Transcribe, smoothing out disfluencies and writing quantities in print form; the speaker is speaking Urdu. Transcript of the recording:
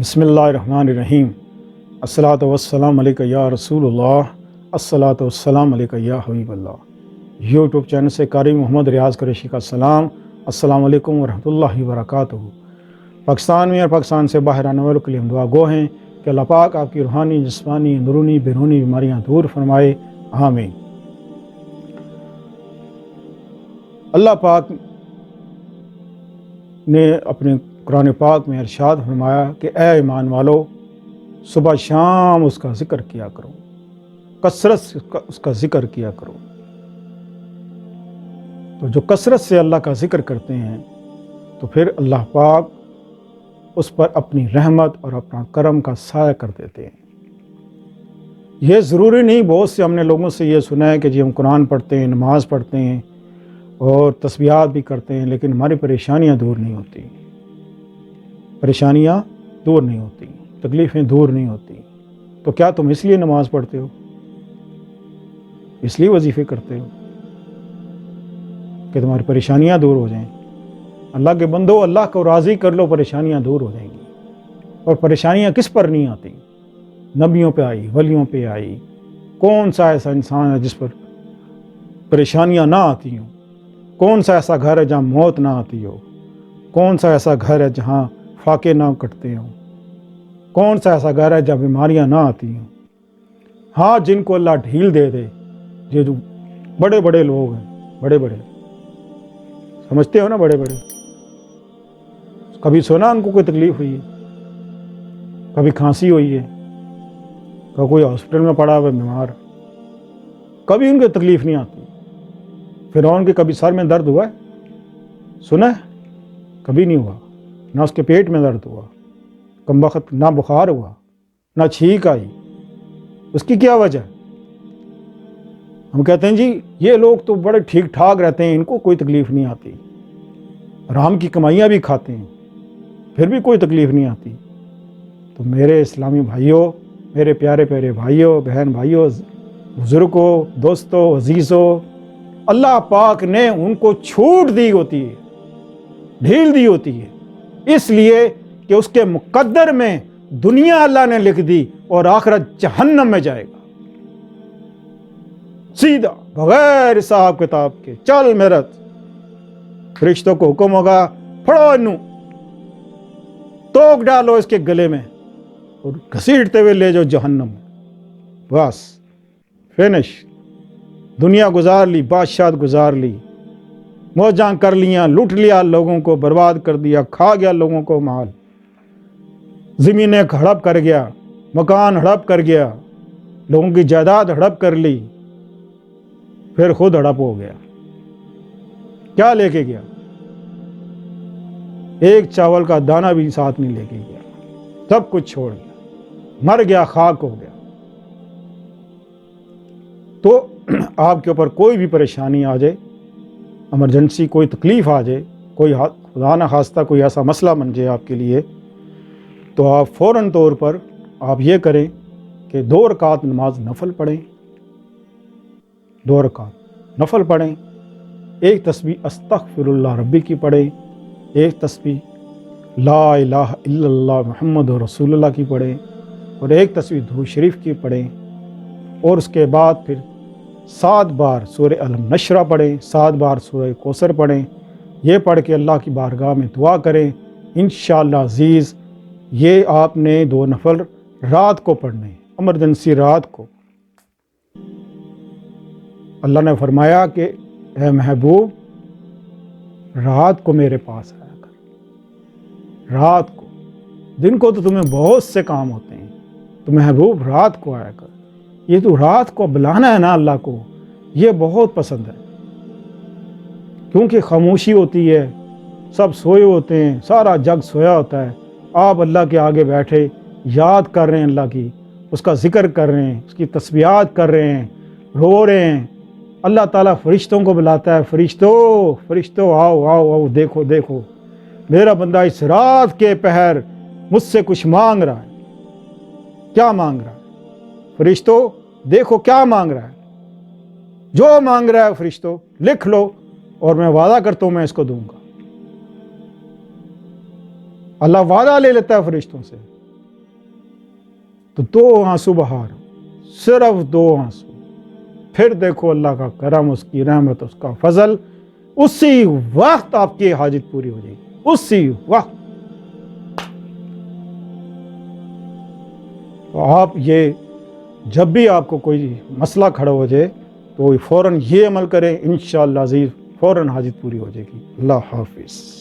بسم اللہ الرحمن الرحیم۔ الصلاۃ والسلام علیکہ یا رسول اللہ، الصلاۃ والسلام علیکہ یا حبیب اللہ۔ یوٹیوب چینل سے قاری محمد ریاض قریشی کا سلام۔ السلام علیکم ورحمۃ اللہ وبرکاتہ۔ پاکستان میں اور پاکستان سے باہر آنے والوں کے لیے ہم دعا گو ہیں کہ اللہ پاک آپ کی روحانی، جسمانی، اندرونی، بیرونی بیماریاں دور فرمائے، آمین۔ اللہ پاک نے اپنے قرآن پاک میں ارشاد فرمایا کہ اے ایمان والو، صبح شام اس کا ذکر کیا کرو، کثرت سے اس کا ذکر کیا کرو۔ تو جو کثرت سے اللہ کا ذکر کرتے ہیں تو پھر اللہ پاک اس پر اپنی رحمت اور اپنا کرم کا سایہ کر دیتے ہیں۔ یہ ضروری نہیں، بہت سے ہم نے لوگوں سے یہ سنا ہے کہ جی ہم قرآن پڑھتے ہیں، نماز پڑھتے ہیں اور تسبیحات بھی کرتے ہیں، لیکن ہماری پریشانیاں دور نہیں ہوتی، پریشانیاں دور نہیں ہوتی، تکلیفیں دور نہیں ہوتی۔ تو کیا تم اس لیے نماز پڑھتے ہو، اس لیے وظیفے کرتے ہو کہ تمہاری پریشانیاں دور ہو جائیں؟ اللہ کے بندو، اللہ کو راضی کر لو، پریشانیاں دور ہو جائیں گی۔ اور پریشانیاں کس پر نہیں آتی؟ نبیوں پہ آئی، ولیوں پہ آئی۔ کون سا ایسا انسان ہے جس پر پریشانیاں نہ آتی ہوں؟ کون سا ایسا گھر ہے جہاں موت نہ آتی ہو؟ کون سا ایسا گھر ہے جہاں فاقے نہ کٹتے ہوں؟ کون سا ایسا گھر ہے جہاں بیماریاں نہ آتی ہوں؟ ہاں، جن کو اللہ ڈھیل دے دے، یہ جو بڑے بڑے لوگ ہیں، بڑے بڑے سمجھتے ہو نا، بڑے بڑے، کبھی سنا ان کو کوئی تکلیف ہوئی ہے؟ کبھی کھانسی ہوئی ہے؟ کبھی کوئی ہاسپٹل میں پڑا ہوا بیمار؟ کبھی ان کو تکلیف نہیں آتی؟ فرعون کے کبھی سر میں درد ہوا ہے؟ سنا ہے؟ کبھی نہیں ہوا۔ نہ اس کے پیٹ میں درد ہوا، کم وقت نہ بخار ہوا، نہ چھینک آئی۔ اس کی کیا وجہ؟ ہم کہتے ہیں جی یہ لوگ تو بڑے ٹھیک ٹھاک رہتے ہیں، ان کو کوئی تکلیف نہیں آتی، حرام کی کمائیاں بھی کھاتے ہیں، پھر بھی کوئی تکلیف نہیں آتی۔ تو میرے اسلامی بھائیوں، میرے پیارے پیارے بھائیوں، بہن بھائیوں، بزرگوں، دوستوں، عزیزوں، اللہ پاک نے ان کو چھوٹ دی ہوتی ہے، ڈھیل دی ہوتی ہے، اس لیے کہ اس کے مقدر میں دنیا اللہ نے لکھ دی اور آخرت جہنم میں جائے گا، سیدھا بغیر حساب کتاب کے۔ چل میرا، فرشتوں کو حکم ہوگا، پھڑو انو، توک ڈالو اس کے گلے میں اور گھسیٹتے ہوئے لے جاؤ جہنم میں۔ بس فینش، دنیا گزار لی، بادشاہت گزار لی، موجاں کر لیاں، لوٹ لیا، لوگوں کو برباد کر دیا، کھا گیا لوگوں کو مال، زمینیں ہڑپ کر گیا، مکان ہڑپ کر گیا، لوگوں کی جائیداد ہڑپ کر لی، پھر خود ہڑپ ہو گیا۔ کیا لے کے گیا؟ ایک چاول کا دانہ بھی ساتھ نہیں لے کے گیا، سب کچھ چھوڑ گیا، مر گیا، خاک ہو گیا۔ تو آپ کے اوپر کوئی بھی پریشانی آ جائے، ایمرجنسی کوئی تکلیف آ جائے، کوئی خدا نہ خواستہ کوئی ایسا مسئلہ بن جائے آپ کے لیے، تو آپ فوراً طور پر آپ یہ کریں کہ 2 رکعت نماز نفل پڑھیں، 2 رکعت نفل پڑھیں، ایک تسبیح استغفر اللہ ربی کی پڑھیں، ایک تسبیح لا الہ الا اللہ محمد رسول اللہ کی پڑھیں، اور ایک تسبیح درود شریف کی پڑھیں، اور اس کے بعد پھر 7 بار سورہ الم نشرہ پڑھیں، 7 بار سورہ کوثر پڑھیں۔ یہ پڑھ کے اللہ کی بارگاہ میں دعا کریں۔ انشاءاللہ عزیز، یہ آپ نے 2 نفل رات کو پڑھنے ہیں، ایمرجنسی رات کو۔ اللہ نے فرمایا کہ اے محبوب، رات کو میرے پاس آیا کر، رات کو، دن کو تو تمہیں بہت سے کام ہوتے ہیں، تو محبوب رات کو آیا کر۔ یہ تو رات کو بلانا ہے نا اللہ کو، یہ بہت پسند ہے، کیونکہ خاموشی ہوتی ہے، سب سوئے ہوتے ہیں، سارا جگ سویا ہوتا ہے، آپ اللہ کے آگے بیٹھے یاد کر رہے ہیں اللہ کی، اس کا ذکر کر رہے ہیں، اس کی تسبیحات کر رہے ہیں، رو رہے ہیں۔ اللہ تعالیٰ فرشتوں کو بلاتا ہے، فرشتوں آؤ آؤ آؤ، دیکھو دیکھو، میرا بندہ اس رات کے پہر مجھ سے کچھ مانگ رہا ہے۔ کیا مانگ رہا ہے؟ فرشتوں دیکھو کیا مانگ رہا ہے، جو مانگ رہا ہے فرشتوں لکھ لو، اور میں وعدہ کرتا ہوں میں اس کو دوں گا۔ اللہ وعدہ لے لیتا ہے فرشتوں سے، تو 2 آنسو بہار، صرف 2 آنسو، پھر دیکھو اللہ کا کرم، اس کی رحمت، اس کا فضل، اسی وقت آپ کی حاجت پوری ہو جائے گی، اسی وقت۔ تو آپ یہ جب بھی آپ کو کوئی مسئلہ کھڑا ہو جائے تو فوراً یہ عمل کریں، انشاءاللہ عزیز فوراً حاجت پوری ہو جائے گی۔ اللہ حافظ۔